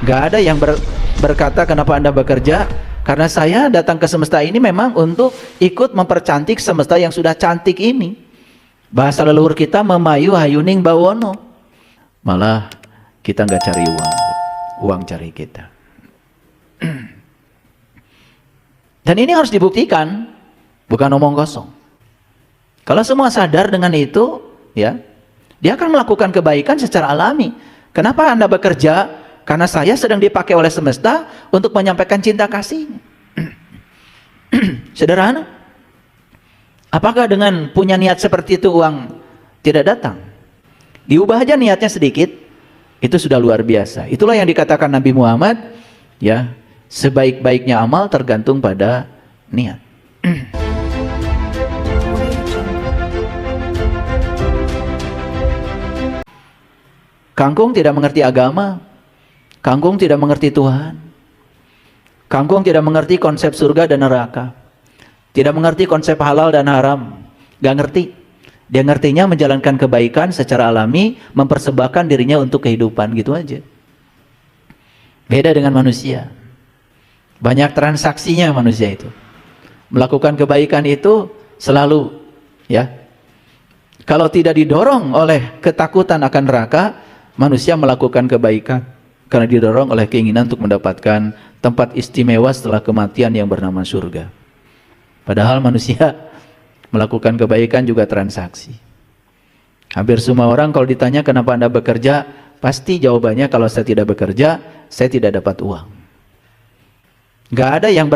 Gak ada yang berkata kenapa Anda bekerja, karena saya datang ke semesta ini memang untuk ikut mempercantik semesta yang sudah cantik ini. Bahasa leluhur kita memayu hayuning bawono. Malah kita nggak cari uang, uang cari kita. Dan ini harus dibuktikan, bukan omong kosong. Kalau semua sadar dengan itu, ya, dia akan melakukan kebaikan secara alami. Kenapa Anda bekerja? Karena saya sedang dipakai oleh semesta untuk menyampaikan cinta kasihnya. Sederhana. Apakah dengan punya niat seperti itu uang tidak datang? Diubah aja niatnya sedikit, itu sudah luar biasa. Itulah yang dikatakan Nabi Muhammad, ya, sebaik-baiknya amal tergantung pada niat. Kangkung tidak mengerti agama, kangkung tidak mengerti Tuhan, kangkung tidak mengerti konsep surga dan neraka, tidak mengerti konsep halal dan haram, gak ngerti. Dia ngertinya menjalankan kebaikan secara alami, mempersembahkan dirinya untuk kehidupan, gitu aja. Beda dengan manusia. Banyak transaksinya manusia itu. Melakukan kebaikan itu selalu, ya. Kalau tidak didorong oleh ketakutan akan neraka, manusia melakukan kebaikan karena didorong oleh keinginan untuk mendapatkan tempat istimewa setelah kematian yang bernama surga. Padahal manusia melakukan kebaikan juga transaksi. Hampir semua orang kalau ditanya kenapa Anda bekerja, pasti jawabannya kalau saya tidak bekerja, saya tidak dapat uang. Gak ada yang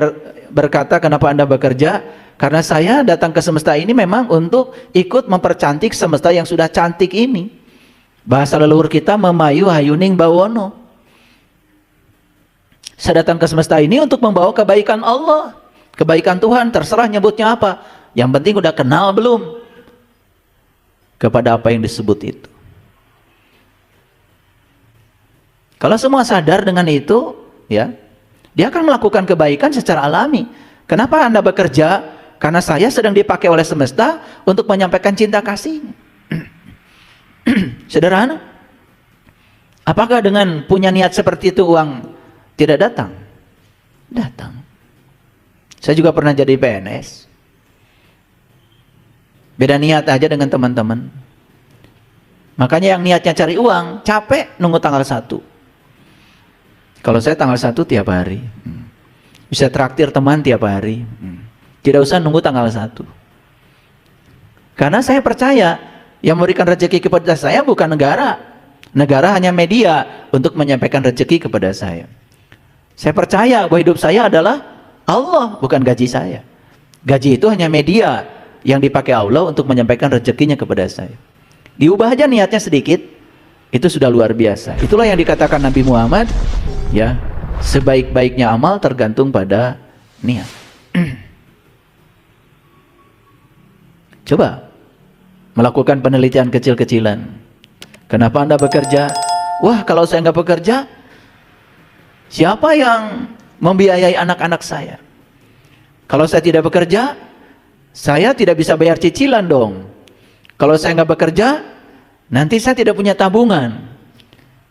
berkata kenapa Anda bekerja, karena saya datang ke semesta ini memang untuk ikut mempercantik semesta yang sudah cantik ini. Bahasa leluhur kita memayu hayuning bawono. Saya datang ke semesta ini untuk membawa kebaikan Allah, kebaikan Tuhan, terserah nyebutnya apa. Yang penting udah kenal belum kepada apa yang disebut itu. Kalau semua sadar dengan itu, ya, dia akan melakukan kebaikan secara alami. Kenapa Anda bekerja? Karena saya sedang dipakai oleh semesta untuk menyampaikan cinta kasihnya. Sederhana. Apakah dengan punya niat seperti itu uang tidak datang? Datang. Saya juga pernah jadi PNS. Beda niat aja dengan teman-teman. Makanya yang niatnya cari uang, capek nunggu tanggal 1. Kalau saya tanggal 1 tiap hari. Bisa traktir teman tiap hari. Tidak usah nunggu tanggal 1. Karena saya percaya, yang memberikan rezeki kepada saya bukan negara. Negara hanya media untuk menyampaikan rezeki kepada saya. Saya percaya bahwa hidup saya adalah Allah, bukan gaji saya. Gaji itu hanya media yang dipakai Allah untuk menyampaikan rezekinya kepada saya. Diubah aja niatnya sedikit, itu sudah luar biasa. Itulah yang dikatakan Nabi Muhammad, ya, sebaik-baiknya amal tergantung pada niat. Coba melakukan penelitian kecil-kecilan. Kenapa Anda bekerja? Wah, kalau saya nggak bekerja, siapa yang membiayai anak-anak saya? Kalau saya tidak bekerja, saya tidak bisa bayar cicilan dong. Kalau saya nggak bekerja, nanti saya tidak punya tabungan.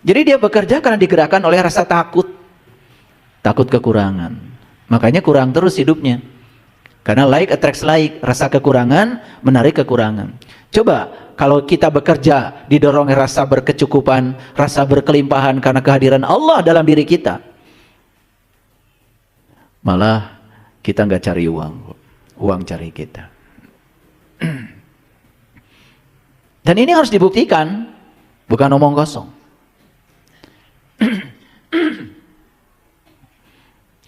Jadi dia bekerja karena digerakkan oleh rasa takut. Takut kekurangan. Makanya kurang terus hidupnya. Karena like attracts like. Rasa kekurangan menarik kekurangan. Coba kalau kita bekerja didorong rasa berkecukupan, rasa berkelimpahan karena kehadiran Allah dalam diri kita, malah kita nggak cari uang. Uang cari kita. Dan ini harus dibuktikan, bukan omong kosong.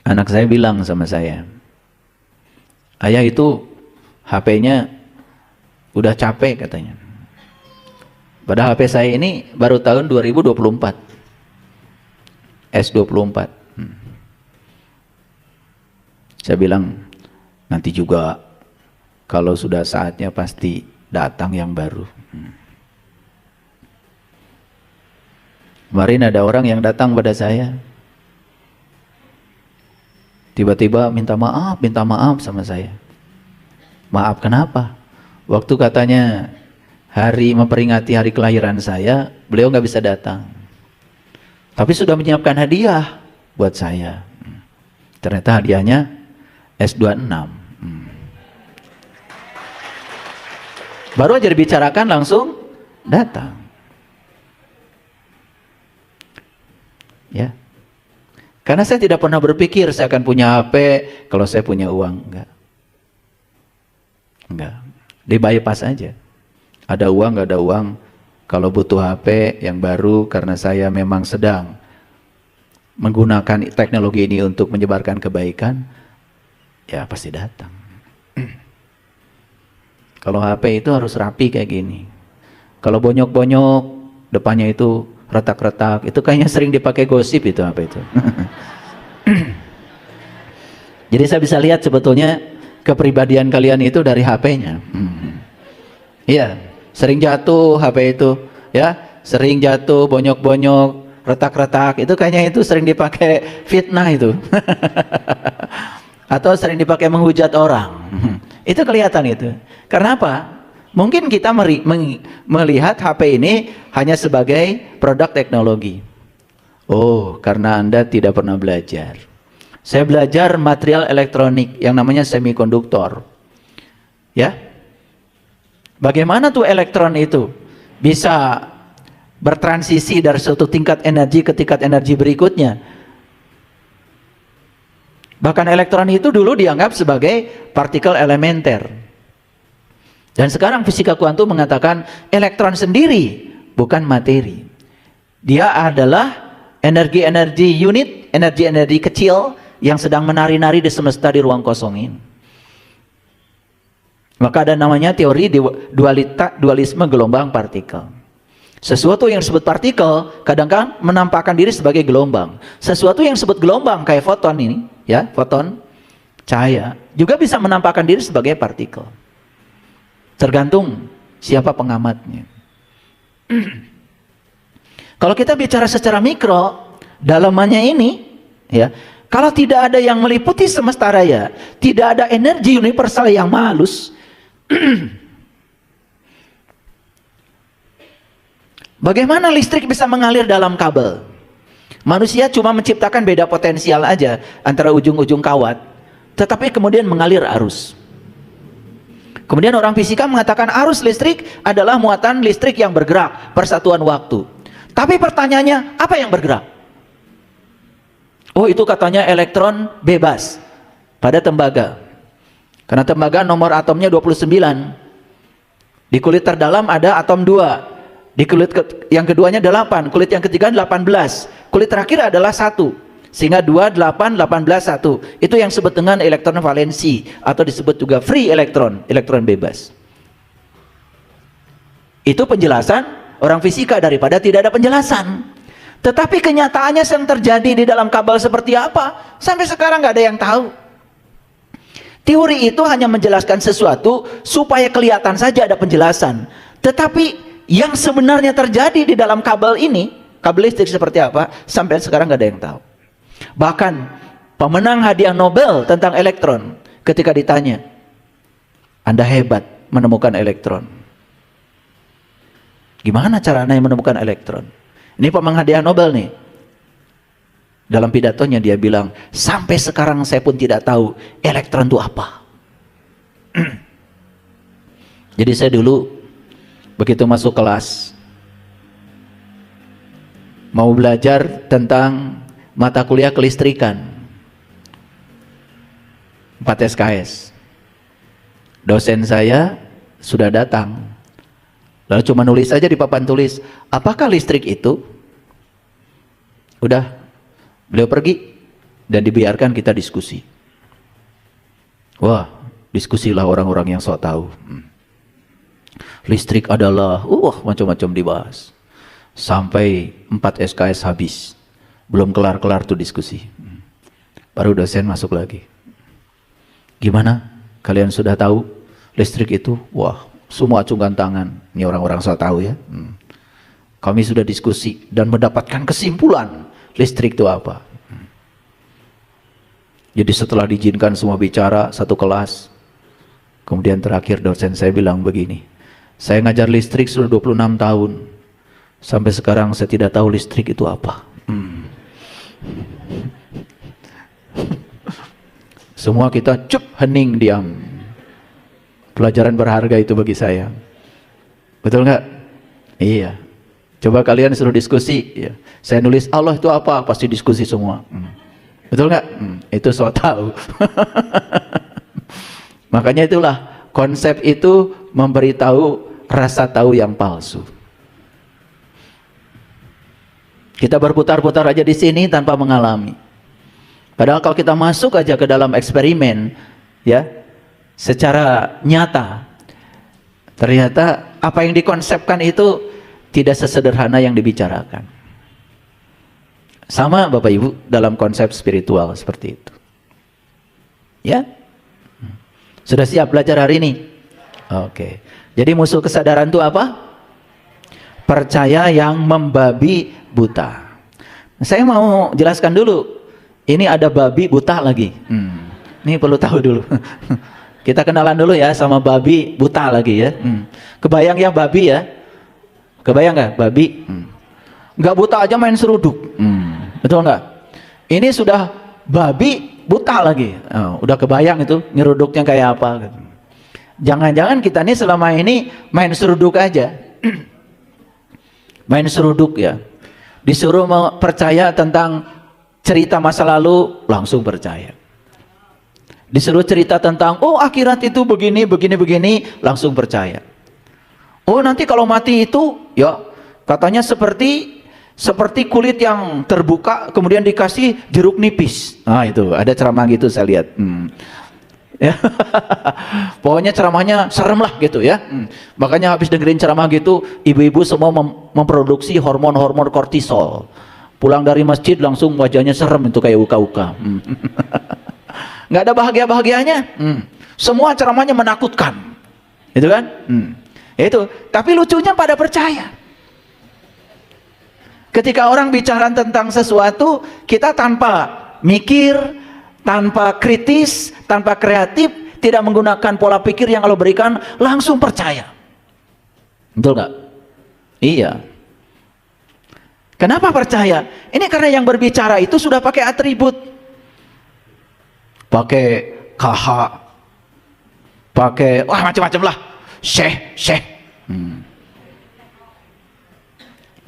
Anak saya bilang sama saya, ayah itu HP-nya udah capek katanya. Padahal HP saya ini baru tahun 2024, S24. Saya bilang, nanti juga kalau sudah saatnya pasti datang yang baru. Kemarin ada orang yang datang pada saya, tiba-tiba minta maaf sama saya. Maaf kenapa? Waktu katanya memperingati hari kelahiran saya, beliau nggak bisa datang. Tapi sudah menyiapkan hadiah buat saya. Ternyata hadiahnya S26. Baru aja dibicarakan langsung datang. Ya. Karena saya tidak pernah berpikir saya akan punya HP kalau saya punya uang. Enggak. Di bypass aja. Ada uang, nggak ada uang. Kalau butuh HP yang baru karena saya memang sedang menggunakan teknologi ini untuk menyebarkan kebaikan, ya pasti datang. Kalau HP itu harus rapi kayak gini. Kalau bonyok-bonyok, depannya itu retak-retak, itu kayaknya sering dipakai gosip itu apa itu. Jadi saya bisa lihat sebetulnya kepribadian kalian itu dari HP-nya. Iya, sering jatuh HP itu, ya, sering jatuh, bonyok-bonyok, retak-retak, itu kayaknya itu sering dipakai fitnah itu. Atau sering dipakai menghujat orang. Itu kelihatan itu. Karena apa? Mungkin kita melihat HP ini hanya sebagai produk teknologi. Oh, karena Anda tidak pernah belajar. Saya belajar material elektronik yang namanya semikonduktor. Ya. Bagaimana tuh elektron itu bisa bertransisi dari suatu tingkat energi ke tingkat energi berikutnya? Bahkan elektron itu dulu dianggap sebagai partikel elementer. Dan sekarang fisika kuantum mengatakan elektron sendiri bukan materi. Dia adalah energi-energi unit, energi-energi kecil yang sedang menari-nari di semesta di ruang kosong ini. Maka ada namanya teori dualisme gelombang partikel. Sesuatu yang disebut partikel kadang-kadang menampakkan diri sebagai gelombang. Sesuatu yang disebut gelombang kayak foton ini, ya, foton cahaya juga bisa menampakkan diri sebagai partikel. Tergantung siapa pengamatnya. Kalau kita bicara secara mikro, dalamannya ini, ya, kalau tidak ada yang meliputi semesta raya, tidak ada energi universal yang halus, bagaimana listrik bisa mengalir dalam kabel? Manusia cuma menciptakan beda potensial aja antara ujung-ujung kawat, tetapi kemudian mengalir arus. Kemudian orang fisika mengatakan arus listrik adalah muatan listrik yang bergerak, persatuan waktu. Tapi pertanyaannya, apa yang bergerak? Oh, itu katanya elektron bebas pada tembaga. Karena tembaga nomor atomnya 29. Di kulit terdalam ada atom 2. Di kulit yang keduanya 8, kulit yang ketiga 18. Kulit terakhir adalah 1. Sehingga 2, 8, 18, 1. Itu yang disebut dengan elektron valensi atau disebut juga free elektron, elektron bebas. Itu penjelasan orang fisika daripada tidak ada penjelasan. Tetapi kenyataannya yang terjadi di dalam kabel seperti apa? Sampai sekarang nggak ada yang tahu. Teori itu hanya menjelaskan sesuatu supaya kelihatan saja ada penjelasan. Tetapi yang sebenarnya terjadi di dalam kabel ini, kabel listrik seperti apa, sampai sekarang nggak ada yang tahu. Bahkan pemenang hadiah Nobel tentang elektron ketika ditanya, Anda hebat menemukan elektron. Gimana cara Anda menemukan elektron? Ini pemenang hadiah Nobel nih. Dalam pidatonya dia bilang, sampai sekarang saya pun tidak tahu elektron itu apa. Jadi saya dulu begitu masuk kelas mau belajar tentang mata kuliah kelistrikan 4 SKS. Dosen saya sudah datang. Lalu cuma nulis saja di papan tulis, apakah listrik itu? Udah, beliau pergi dan dibiarkan kita diskusi. Wah, diskusilah orang-orang yang sok tahu. Listrik adalah, macam-macam dibahas. Sampai 4 SKS habis. Belum kelar-kelar tuh diskusi. Baru dosen masuk lagi. Gimana? Kalian sudah tahu listrik itu? Wah, semua acungkan tangan. Ini orang-orang sok tahu ya. Kami sudah diskusi dan mendapatkan kesimpulan listrik itu apa. Jadi setelah diizinkan semua bicara satu kelas, kemudian terakhir dosen saya bilang begini, saya ngajar listrik sudah 26 tahun, sampai sekarang saya tidak tahu listrik itu apa. Semua kita hening diam. Pelajaran berharga itu bagi saya. Betul nggak? Iya. Coba kalian suruh diskusi. Ya. Saya nulis Allah itu apa? Pasti diskusi semua. Betul nggak? Itu so tahu. Makanya itulah konsep itu memberitahu rasa tahu yang palsu. Kita berputar-putar aja di sini tanpa mengalami. Padahal kalau kita masuk aja ke dalam eksperimen, ya, secara nyata, ternyata apa yang dikonsepkan itu tidak sesederhana yang dibicarakan. Sama Bapak Ibu dalam konsep spiritual seperti itu. Ya? Sudah siap belajar hari ini? Oke. Jadi musuh kesadaran itu apa? Percaya yang membabi buta. Saya mau jelaskan dulu. Ini ada babi buta lagi. Ini perlu tahu dulu. Kita kenalan dulu ya sama babi buta lagi ya. Kebayang ya babi ya? Kebayang nggak babi? Nggak buta aja main seruduk. Betul nggak? Ini sudah babi buta lagi. Udah kebayang itu nyeruduknya kayak apa? Jangan-jangan kita ini selama ini main seruduk aja. Main seruduk ya. Disuruh percaya tentang cerita masa lalu, langsung percaya. Disuruh cerita tentang, oh akhirat itu begini, langsung percaya. Oh nanti kalau mati itu, ya katanya seperti kulit yang terbuka, kemudian dikasih jeruk nipis. Nah itu, ada ceramah gitu saya lihat. Ya. Pokoknya ceramahnya serem lah gitu ya. Makanya habis dengerin ceramah gitu, ibu-ibu semua memproduksi hormon-hormon kortisol. Pulang dari masjid langsung wajahnya serem itu kayak uka-uka. Nggak ada bahagia-bahagianya. Semua ceramahnya menakutkan. Itu kan? Itu. Tapi lucunya pada percaya. Ketika orang bicara tentang sesuatu, kita tanpa mikir, tanpa kritis, tanpa kreatif, tidak menggunakan pola pikir yang Allah berikan, langsung percaya. Betul nggak? Iya. Kenapa percaya? Ini karena yang berbicara itu sudah pakai atribut. Pakai KH. Pakai, wah macam-macam lah. Syekh.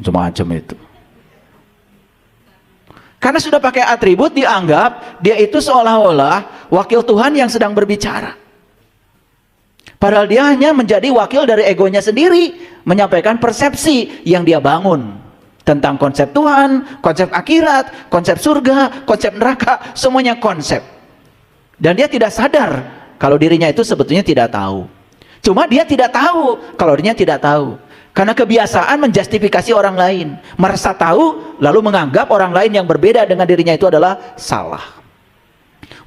Macam-macam itu. Karena sudah pakai atribut, dianggap dia itu seolah-olah wakil Tuhan yang sedang berbicara. Padahal dia hanya menjadi wakil dari egonya sendiri, menyampaikan persepsi yang dia bangun tentang konsep Tuhan, konsep akhirat, konsep surga, konsep neraka, semuanya konsep. Dan dia tidak sadar kalau dirinya itu sebetulnya tidak tahu. Cuma dia tidak tahu kalau dirinya tidak tahu. Karena kebiasaan menjustifikasi orang lain, merasa tahu lalu menganggap orang lain yang berbeda dengan dirinya itu adalah salah.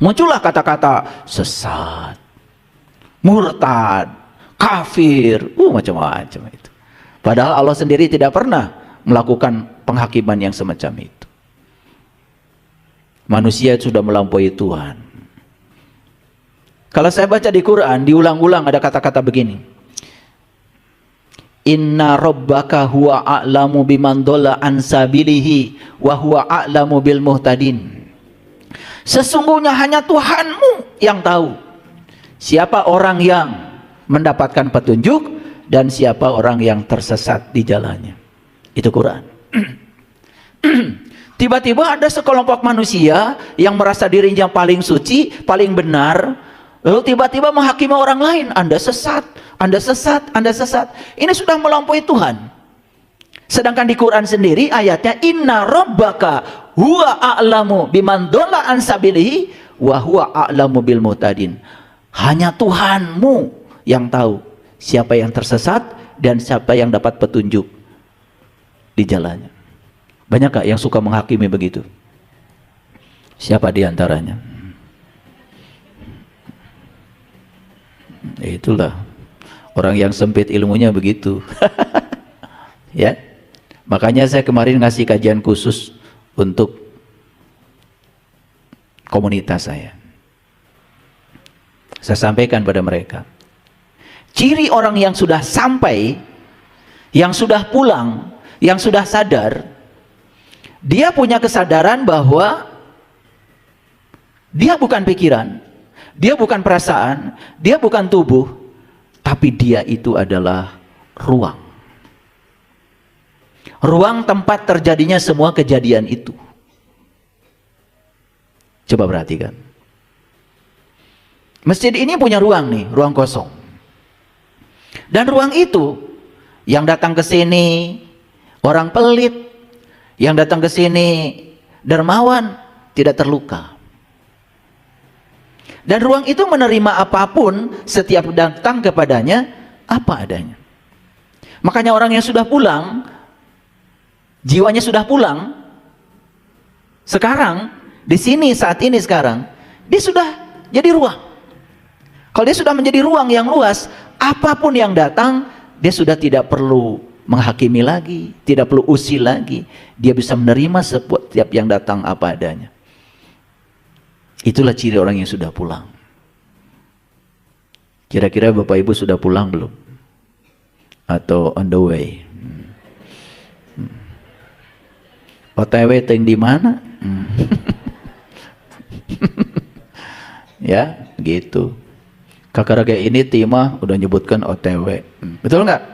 Muncullah kata-kata sesat, murtad, kafir, macam-macam itu. Padahal Allah sendiri tidak pernah melakukan penghakiman yang semacam itu. Manusia sudah melampaui Tuhan. Kalau saya baca di Quran, diulang-ulang ada kata-kata begini. Inna rabbaka huwa a'lamu biman dhalla an sabilihi wa huwa a'lamu bil muhtadin. Sesungguhnya hanya Tuhanmu yang tahu siapa orang yang mendapatkan petunjuk dan siapa orang yang tersesat di jalannya. Itu Quran. Tiba-tiba ada sekelompok manusia yang merasa dirinya paling suci, paling benar, lalu tiba-tiba menghakimi orang lain. Anda sesat, Anda sesat, Anda sesat. Ini sudah melampaui Tuhan. Sedangkan di Quran sendiri ayatnya inna rabbaka huwa a'lamu biman dhalla an sabilihi wa huwa a'lamu bil muhtadin. Hanya Tuhanmu yang tahu siapa yang tersesat dan siapa yang dapat petunjuk di jalannya. Banyak gak yang suka menghakimi begitu? Siapa di antaranya? Itulah orang yang sempit ilmunya begitu. Ya. Makanya saya kemarin ngasih kajian khusus untuk komunitas saya. Saya sampaikan pada mereka. Ciri orang yang sudah sampai, yang sudah pulang, yang sudah sadar, dia punya kesadaran bahwa dia bukan pikiran, Dia bukan perasaan, dia bukan tubuh, tapi dia itu adalah ruang. Ruang tempat terjadinya semua kejadian itu. Coba perhatikan. Masjid ini punya ruang nih, ruang kosong. Dan ruang itu, yang datang ke sini orang pelit, yang datang ke sini dermawan, tidak terluka. Dan ruang itu menerima apapun setiap datang kepadanya apa adanya. Makanya orang yang sudah pulang, jiwanya sudah pulang, sekarang di sini saat ini sekarang dia sudah jadi ruang. Kalau dia sudah menjadi ruang yang luas, apapun yang datang dia sudah tidak perlu menghakimi lagi, tidak perlu usil lagi. Dia bisa menerima setiap yang datang apa adanya. Itulah ciri orang yang sudah pulang. Kira-kira Bapak Ibu sudah pulang belum? Atau on the way? OTW ting di mana? Ya, gitu. Kakak kayak ini Timah udah nyebutkan OTW. Betul nggak?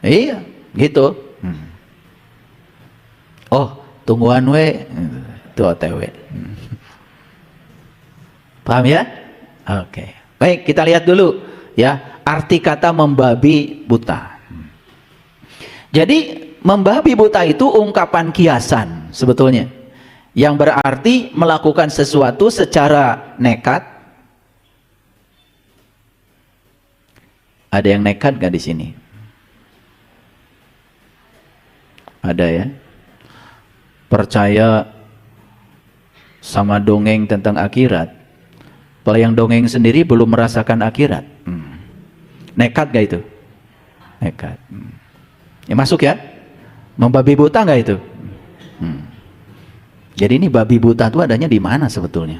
Iya, gitu. Oh, tungguan we, itu OTW. Paham ya? Oke. Baik, kita lihat dulu ya arti kata membabi buta. Jadi membabi buta itu ungkapan kiasan sebetulnya yang berarti melakukan sesuatu secara nekat. Ada yang nekat gak di sini? Ada ya? Percaya sama dongeng tentang akhirat. Kalau yang dongeng sendiri belum merasakan akhirat. Nekat gak itu? Nekat. Ya masuk ya? Membabi buta gak itu? Jadi ini babi buta itu adanya di mana sebetulnya?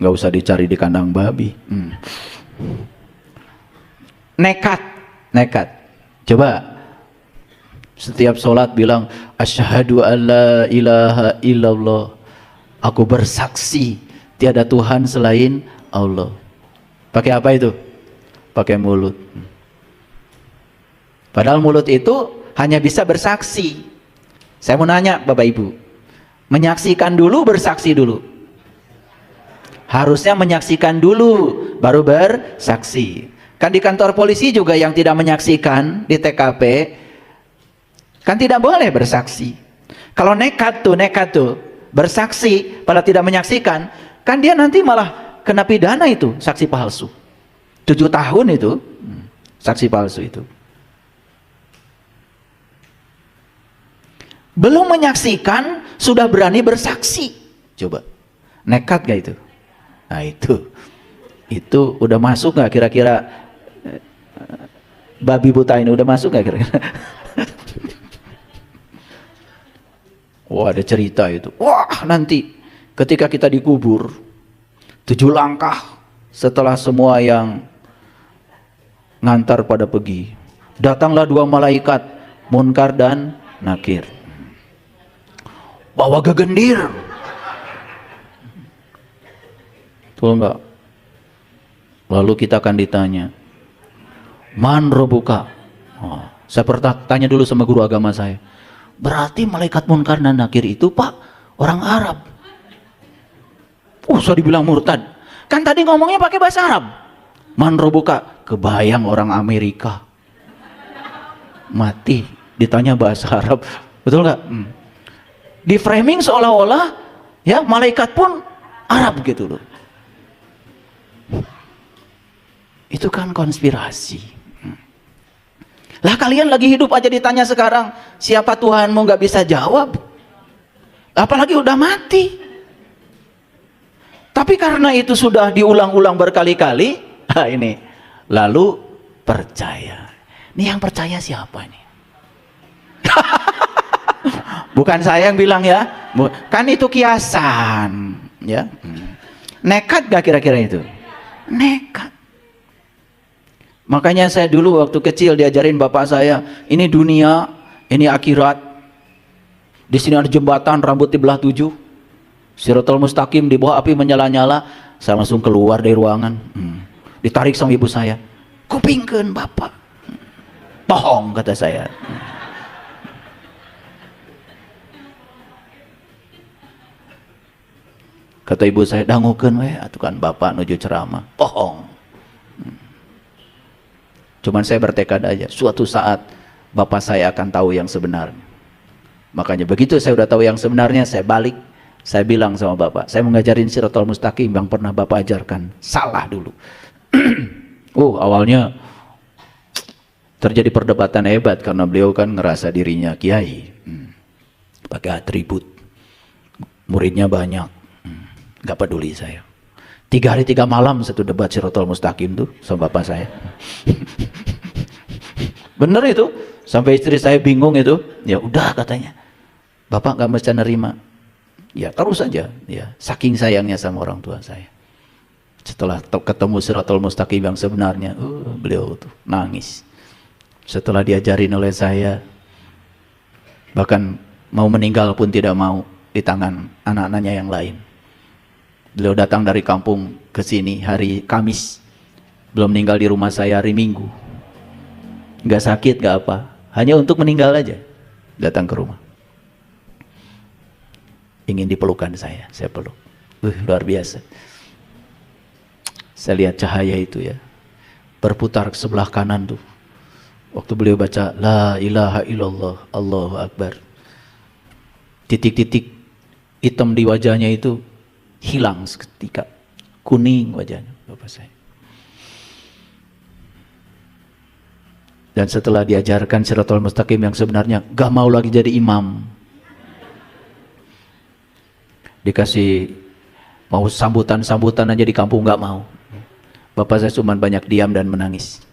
Gak usah dicari di kandang babi. Nekat. Nekat. Coba setiap sholat bilang asyhadu alla ilaha illallah, aku bersaksi tiada Tuhan selain Allah. Pakai apa itu? Pakai mulut. Padahal mulut itu hanya bisa bersaksi. Saya mau nanya Bapak Ibu, menyaksikan dulu, bersaksi dulu? Harusnya menyaksikan dulu baru bersaksi. Kan di kantor polisi juga yang tidak menyaksikan di TKP kan tidak boleh bersaksi. Kalau nekat tuh bersaksi pada tidak menyaksikan, kan dia nanti malah kena pidana itu, saksi palsu. 7 tahun itu saksi palsu itu. Belum menyaksikan sudah berani bersaksi. Coba, nekat gak itu? Nah itu udah masuk gak kira-kira babi buta ini udah masuk gak kira-kira? Wah, ada cerita itu. Wah, nanti ketika kita dikubur 7 langkah setelah semua yang ngantar pada pergi, datanglah 2 malaikat Munkar dan Nakir, bawa gegendir. Betul enggak? Lalu kita akan ditanya, man robuka? Oh, saya tanya dulu sama guru agama saya. Berarti malaikat Munkar dan Nakir itu Pak orang Arab. Saya dibilang murtad. Kan tadi ngomongnya pakai bahasa Arab. Man robuka, kebayang orang Amerika. Mati ditanya bahasa Arab. Betul nggak? Di framing seolah-olah ya malaikat pun Arab gitu loh. Itu kan konspirasi. Lah kalian lagi hidup aja ditanya sekarang siapa Tuhanmu, nggak bisa jawab, apalagi udah mati. Tapi karena itu sudah diulang-ulang berkali-kali, ini lalu percaya. Ini yang percaya siapa nih? Bukan saya yang bilang ya, kan itu kiasan ya. Nekat gak kira-kira itu? Nekat. Makanya saya dulu waktu kecil diajarin bapak saya, ini dunia, ini akhirat. Di sini ada jembatan, rambut dibelah 7. Siratal Mustaqim, di bawah api menyala-nyala. Saya langsung keluar dari ruangan. Ditarik sama ibu saya. Kupingkeun bapak. Bohong kata saya. Kata ibu saya, dangukeun we atuh kan bapak nuju ceramah. Bohong. Cuman saya bertekad aja, suatu saat bapak saya akan tahu yang sebenarnya. Makanya begitu saya udah tahu yang sebenarnya, saya balik, saya bilang sama bapak, saya mau ngajarin Siratal Mustaqim yang pernah bapak ajarkan. Salah dulu. Awalnya terjadi perdebatan hebat karena beliau kan ngerasa dirinya kiai. Pakai atribut. Muridnya banyak. Gak peduli saya. 3 hari 3 malam satu debat Siratal Mustaqim tuh sama bapak saya. Bener itu. Sampai istri saya bingung itu. Ya udah katanya. Bapak gak mesti nerima. Ya terus saja. Ya, saking sayangnya sama orang tua saya. Setelah ketemu Siratal Mustaqim yang sebenarnya, beliau tuh nangis. Setelah diajarin oleh saya, bahkan mau meninggal pun tidak mau di tangan anak-anaknya yang lain. Beliau datang dari kampung ke sini hari Kamis. Belum meninggal di rumah saya hari Minggu. Gak sakit, gak apa. Hanya untuk meninggal aja. Datang ke rumah. Ingin dipelukan saya peluk. Luar biasa. Saya lihat cahaya itu ya. Berputar ke sebelah kanan tuh. Waktu beliau baca, La ilaha illallah, Allahu Akbar. Titik-titik hitam di wajahnya itu hilang seketika, kuning wajahnya bapak saya. Dan setelah diajarkan Siratal Mustaqim yang sebenarnya, gak mau lagi jadi imam. Dikasih mau sambutan-sambutan aja di kampung, gak mau. Bapak saya cuma banyak diam dan menangis.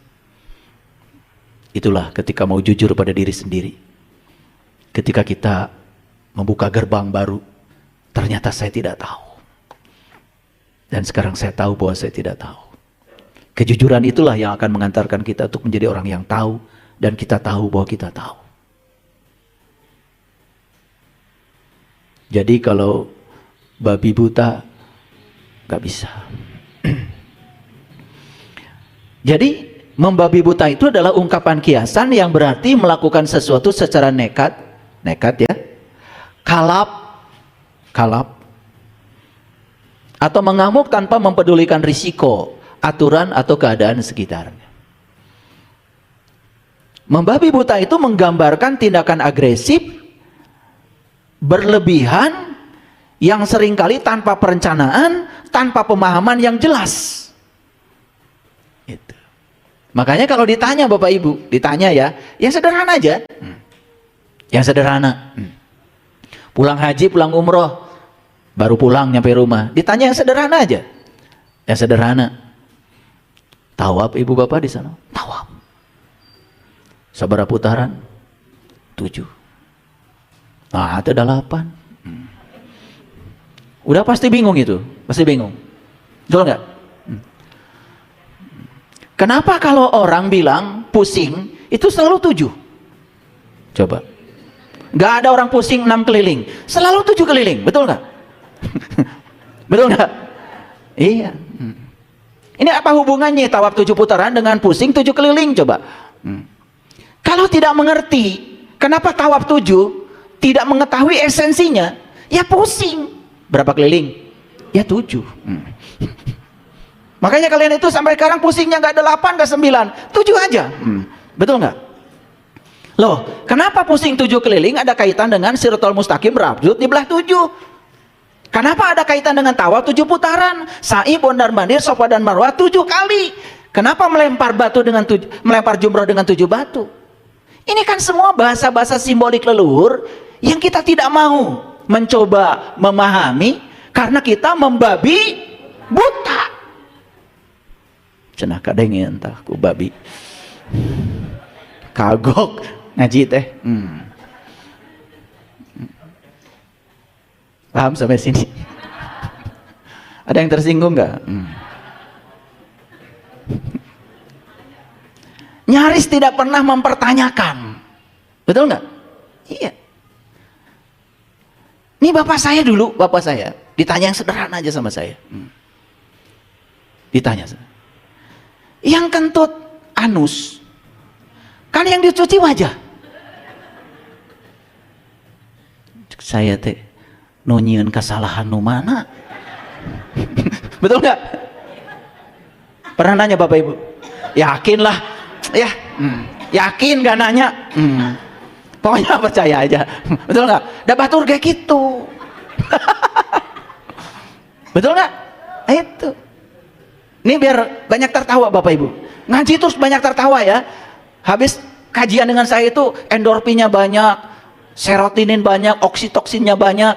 Itulah ketika mau jujur pada diri sendiri. Ketika kita membuka gerbang baru, ternyata saya tidak tahu. Dan sekarang saya tahu bahwa saya tidak tahu. Kejujuran itulah yang akan mengantarkan kita untuk menjadi orang yang tahu. Dan kita tahu bahwa kita tahu. Jadi kalau babi buta, gak bisa. Jadi membabi buta itu adalah ungkapan kiasan yang berarti melakukan sesuatu secara nekat. Nekat ya. Kalap. Atau mengamuk tanpa mempedulikan risiko, aturan atau keadaan sekitarnya. Membabi buta itu menggambarkan tindakan agresif, berlebihan, yang seringkali tanpa perencanaan, tanpa pemahaman yang jelas. Itu. Makanya kalau ditanya Bapak Ibu, ditanya ya, yang sederhana aja. Yang sederhana. Pulang haji, pulang umroh, baru pulang nyampe rumah, ditanya yang sederhana aja. Yang sederhana. Tawaf ibu bapak di sana? Tawaf. Sabara putaran? 7. Nah, itu 8. Udah pasti bingung itu, pasti bingung. Betul nggak? Kenapa kalau orang bilang pusing itu selalu 7? Coba. Nggak ada orang pusing 6 keliling, selalu 7 keliling, betul nggak? Betul nggak? Iya. Ini apa hubungannya tawaf 7 putaran dengan pusing 7 keliling? Coba. Kalau tidak mengerti kenapa tawaf 7, tidak mengetahui esensinya, ya pusing. Berapa keliling? Ya 7. Makanya kalian itu sampai sekarang pusingnya nggak 8, nggak 9, 7 aja. Betul nggak? Loh, kenapa pusing 7 keliling ada kaitan dengan Siratal Mustaqim rambut dibelah 7? Kenapa ada kaitan dengan tawaf 7 putaran? Sa'i, bondar mandir, Safa dan Marwah 7 kali. Kenapa melempar batu dengan melempar jumroh dengan 7 batu? Ini kan semua bahasa-bahasa simbolik leluhur yang kita tidak mau mencoba memahami karena kita membabi buta. Cenah kadang entah ku babi. Kagok ngaji teh. Paham sampai sini? Ada yang tersinggung nggak? Nyaris tidak pernah mempertanyakan. Betul nggak? Iya. Ini bapak saya dulu, bapak saya ditanya yang sederhana aja sama saya. Ditanya, yang kentut anus, kan yang dicuci wajah. Saya teh nonyian kesalahan nu mana? Betul nggak? Pernah nanya bapak ibu? Yakinlah, ya, yakin gak nanya? Pokoknya percaya aja. Betul nggak? Dah batur kayak gitu. Betul nggak? Itu. Ini biar banyak tertawa bapak ibu. Ngaji terus banyak tertawa ya. Habis kajian dengan saya itu endorfinnya banyak, serotonin banyak, oksitoksinnya banyak.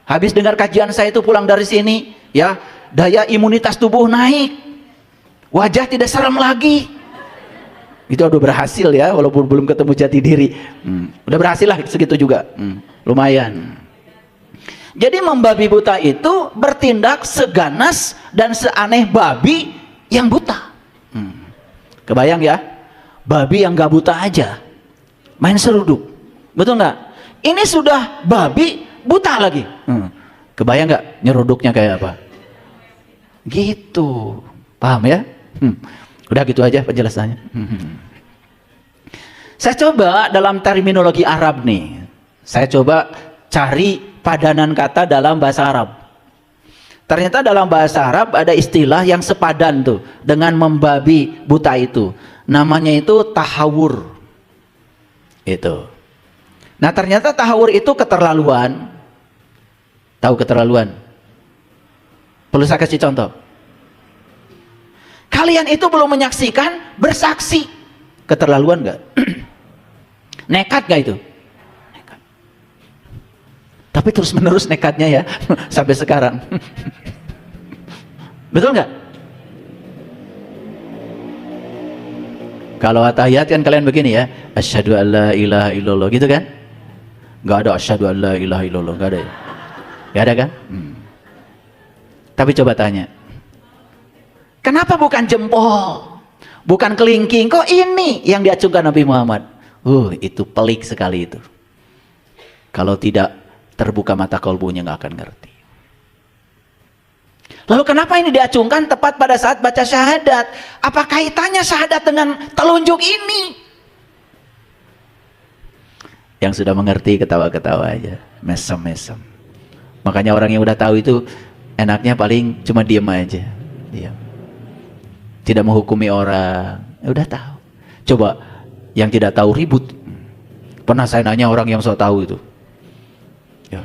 Habis dengar kajian saya itu pulang dari sini, ya, daya imunitas tubuh naik, wajah tidak serem lagi. Itu udah berhasil ya, walaupun belum ketemu jati diri. Udah berhasil lah segitu juga. Lumayan. Jadi membabi buta itu bertindak seganas dan seaneh babi yang buta. Kebayang ya? Babi yang gak buta aja main seruduk. Betul nggak? Ini sudah babi buta lagi. Kebayang nggak nyeruduknya kayak apa? Gitu. Paham ya? Udah gitu aja penjelasannya. Saya coba dalam terminologi Arab nih. Saya coba cari padanan kata dalam bahasa Arab. Ternyata dalam bahasa Arab ada istilah yang sepadan tuh dengan membabi buta itu. Namanya itu tahawur. Itu. Nah ternyata tahawur itu keterlaluan. Tahu keterlaluan? Perlu saya kasih contoh. Kalian itu belum menyaksikan, bersaksi. Keterlaluan gak? Nekat gak itu? Nekat. Tapi terus menerus nekatnya ya. Sampai sekarang. Betul gak? Kalau atahiyat kan kalian begini ya. Asyhadu an la ilaha illallah gitu kan? Gak ada asyhadu an la ilaha illallah. Gak ada ya? Gak ada kan? Tapi coba tanya. Kenapa bukan jempol? Bukan kelingking? Kok ini yang diacungkan Nabi Muhammad? Itu pelik sekali itu. Kalau tidak terbuka mata kolbunya nggak akan ngerti. Lalu kenapa ini diacungkan tepat pada saat baca syahadat? Apa kaitannya syahadat dengan telunjuk ini? Yang sudah mengerti ketawa-ketawa aja. Mesem-mesem. Makanya orang yang udah tahu itu enaknya paling cuma diem aja. Diam. Tidak menghukumi orang. Udah tahu. Coba yang tidak tahu ribut. Pernah saya nanya orang yang so tahu itu. Ya.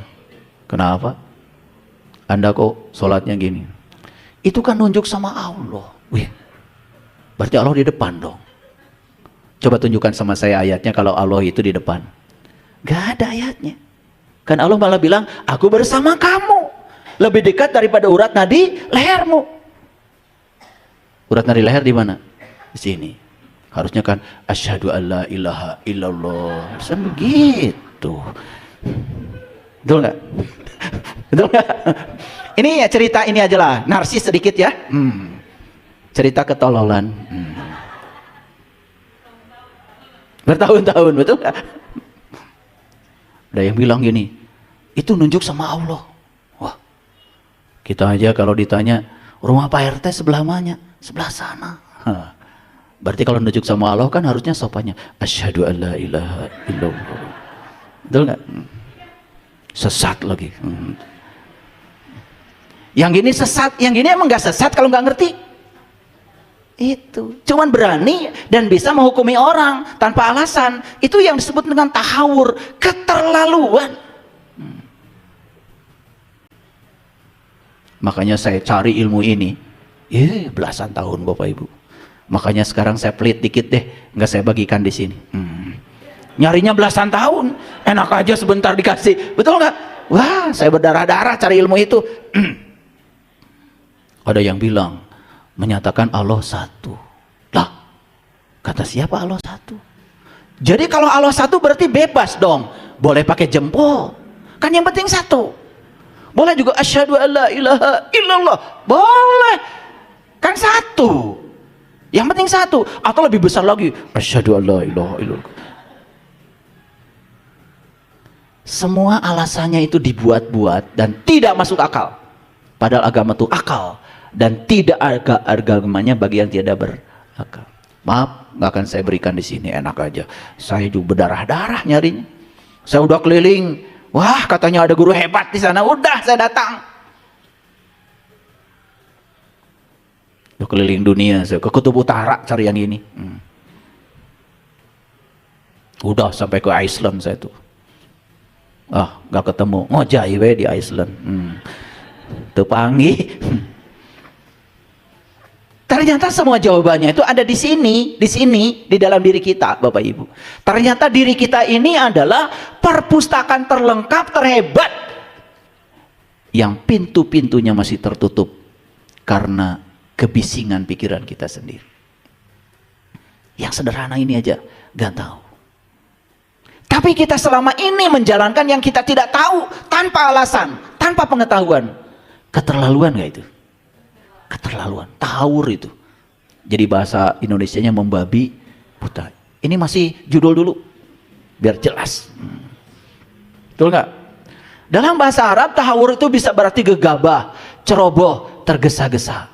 Kenapa? Anda kok sholatnya gini? Itu kan nunjuk sama Allah. Wih. Berarti Allah di depan dong. Coba tunjukkan sama saya ayatnya kalau Allah itu di depan. Gak ada ayatnya. Kan Allah malah bilang, aku bersama kamu. Lebih dekat daripada urat nadi lehermu. Urat nadi leher di mana? Di sini. Harusnya kan asyhadu alla ilaha illallah. Harusnya begitu. Betul nggak? Betul nggak? Ini ya cerita ini aja lah. Narsis sedikit ya. Cerita ketololan. Bertahun-tahun, betul nggak? Ada yang bilang gini, itu nunjuk sama Allah. Wah, kita aja kalau ditanya, rumah Pak RT sebelah mana? Sebelah sana. Berarti kalau nunjuk sama Allah kan harusnya sopannya asyhadu an la ilaha illallah. Betul nggak? Sesat lagi. Yang gini sesat, yang gini emang nggak sesat kalau nggak ngerti. Itu cuman berani dan bisa menghukumi orang tanpa alasan. Itu yang disebut dengan tahawur, keterlaluan. Makanya saya cari ilmu ini belasan tahun Bapak Ibu. Makanya sekarang saya pelit dikit deh, nggak saya bagikan di sini. Nyarinya belasan tahun, enak aja sebentar dikasih, betul nggak? Wah, saya berdarah-darah cari ilmu itu. Ada yang bilang menyatakan Allah satu. Lah, kata siapa Allah satu? Jadi kalau Allah satu berarti bebas dong. Boleh pakai jempol. Kan yang penting satu. Boleh juga asyhadu alla ilaha illallah. Boleh. Kan satu. Yang penting satu. Atau lebih besar lagi, asyhadu alla ilaha illallah. Semua alasannya itu dibuat-buat dan tidak masuk akal. Padahal agama itu akal dan tidak agamanya bagi yang tidak berakal. Maaf, nggak akan saya berikan di sini, enak aja. Saya juga berdarah-darah nyarinya. Saya udah keliling. Wah, katanya ada guru hebat di sana. Udah, saya datang. Udah keliling dunia, saya ke Kutub Utara cari yang ini. Udah sampai ke Iceland saya tuh. Nggak ketemu. Ngojai we di Iceland. Tepangi. Ternyata semua jawabannya itu ada di sini, di dalam diri kita, Bapak Ibu. Ternyata diri kita ini adalah perpustakaan terlengkap, terhebat, yang pintu-pintunya masih tertutup karena kebisingan pikiran kita sendiri. Yang sederhana ini aja gak tahu. Tapi kita selama ini menjalankan yang kita tidak tahu, tanpa alasan, tanpa pengetahuan. Keterlaluan gak itu? Keterlaluan, tawur itu. Jadi bahasa Indonesianya membabi buta. Ini masih judul dulu, biar jelas. Betul gak? Dalam bahasa Arab, tahawur itu bisa berarti gegabah, ceroboh, tergesa-gesa.